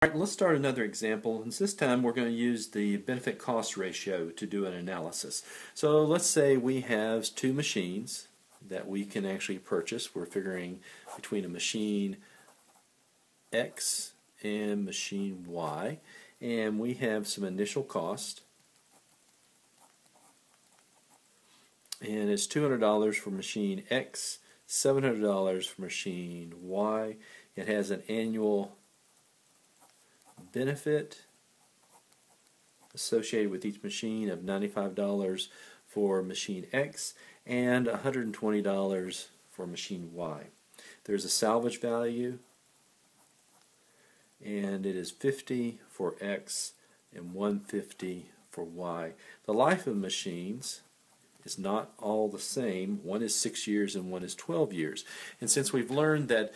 All right, let's start another example, and this time we're going to use the benefit cost ratio to do an analysis. So let's say we have two machines that we can actually purchase. We're figuring between a machine X and machine Y, and we have some initial cost, and it's $200 for machine X, $700 for machine Y. It has an annual benefit associated with each machine of $95 for machine X and $120 for machine Y. There's a salvage value, and it is $50 for X and $150 for Y. The life of machines is not all the same. One is 6 years and one is 12 years. And since we've learned that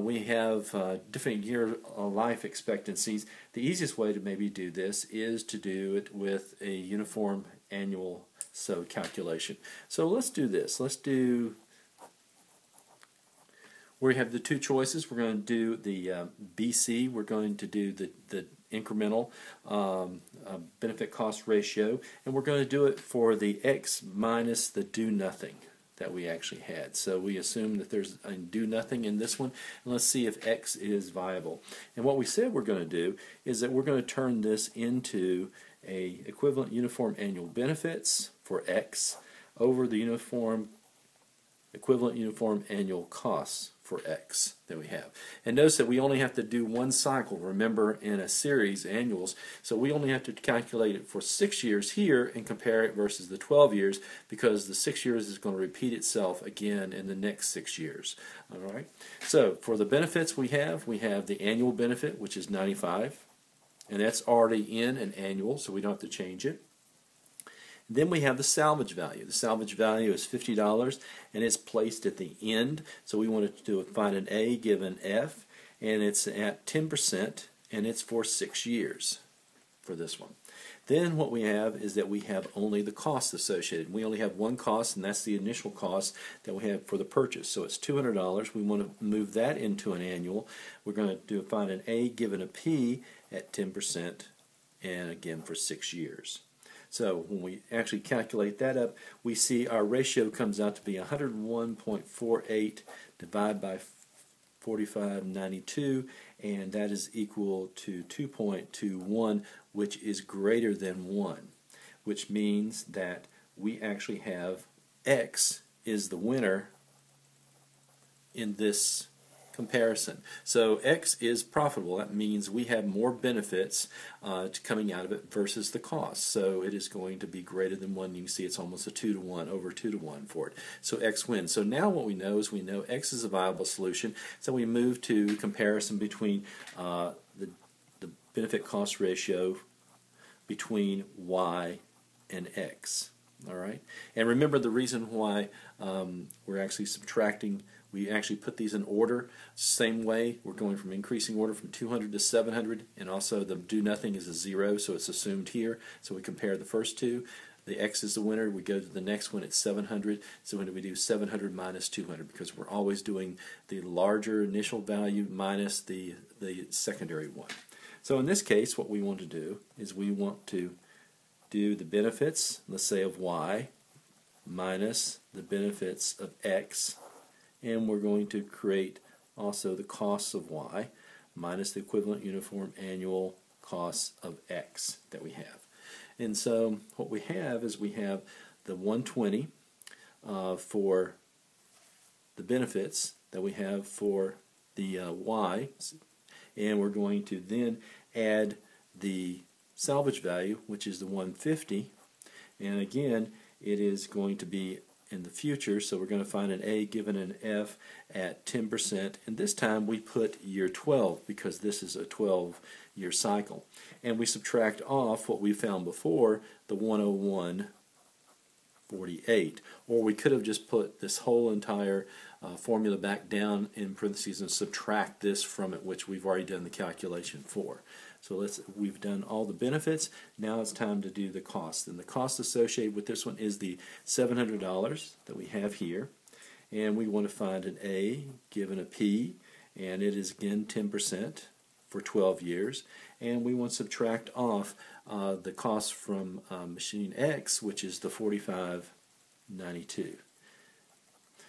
we have different year life expectancies, the easiest way to maybe do this is to do it with a uniform annual calculation. So let's do this. We have the two choices. We're going to do the BC. We're going to do the incremental benefit cost ratio, and we're going to do it for the X minus the do nothing that we actually had. So we assume that there's a do nothing in this one, and let's see if X is viable. And what we said we're going to do is that we're going to turn this into a equivalent uniform annual benefits for X over the equivalent uniform annual costs for X that we have. And notice that we only have to do one cycle, remember, in a series, annuals, so we only have to calculate it for 6 years here and compare it versus the 12 years, because the 6 years is going to repeat itself again in the next 6 years. Alright, so for the benefits we have the annual benefit, which is $95, and that's already in an annual, so we don't have to change it. Then we have the salvage value. The salvage value is $50, and it's placed at the end. So we want to find an A given F, and it's at 10%, and it's for 6 years for this one. Then what we have is that we have only the cost associated. We only have one cost, and that's the initial cost that we have for the purchase. So it's $200. We want to move that into an annual. We're going to find an A given a P at 10%, and again for 6 years. So when we actually calculate that up, we see our ratio comes out to be 101.48 divided by 4592, and that is equal to 2.21, which is greater than 1, which means that we actually have X is the winner in this comparison. So X is profitable. That means we have more benefits coming out of it versus the cost. So it is going to be greater than 1. You can see it's almost a 2 to 1, over 2 to 1 for it. So X wins. So now what we know is we know X is a viable solution. So we move to comparison between the benefit cost ratio between Y and X. All right, and remember the reason why we're actually subtracting. We actually put these in order. Same way, we're going from increasing order from 200 to 700, and also the do nothing is a 0, so it's assumed here. So we compare the first two. The X is the winner. We go to the next one at 700. So when we do 700 minus 200, because we're always doing the larger initial value minus the secondary one. So in this case, what we want to do is we want to do the benefits, let's say of Y, minus the benefits of X, and we're going to create also the costs of Y minus the equivalent uniform annual costs of X that we have. And so what we have is we have the 120 for the benefits that we have for the Y, and we're going to then add the salvage value, which is the 150, and again it is going to be in the future, so we're going to find an A given an F at 10%, and this time we put year 12 because this is a 12-year cycle, and we subtract off what we found before, the 101.48, or we could have just put this whole entire formula back down in parentheses and subtract this from it, which we've already done the calculation for. So we've done all the benefits. Now it's time to do the cost. And the cost associated with this one is the $700 that we have here. And we want to find an A given a P, and it is again 10% for 12 years, and we want to subtract off the cost from machine X, which is the $45.92.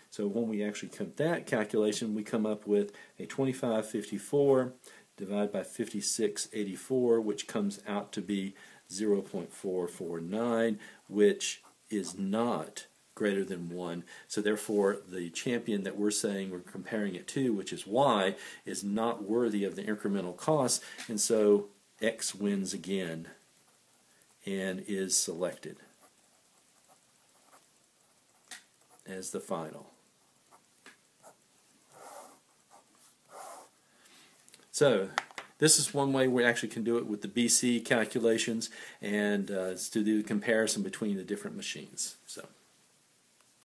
So when we actually come that calculation, we come up with a 2554 divided by 5684, which comes out to be 0.449, which is not greater than 1. So therefore, the champion that we're saying we're comparing it to, which is Y, is not worthy of the incremental cost, and so X wins again and is selected as the final. So this is one way we actually can do it with the BC calculations, and to do the comparison between the different machines. So.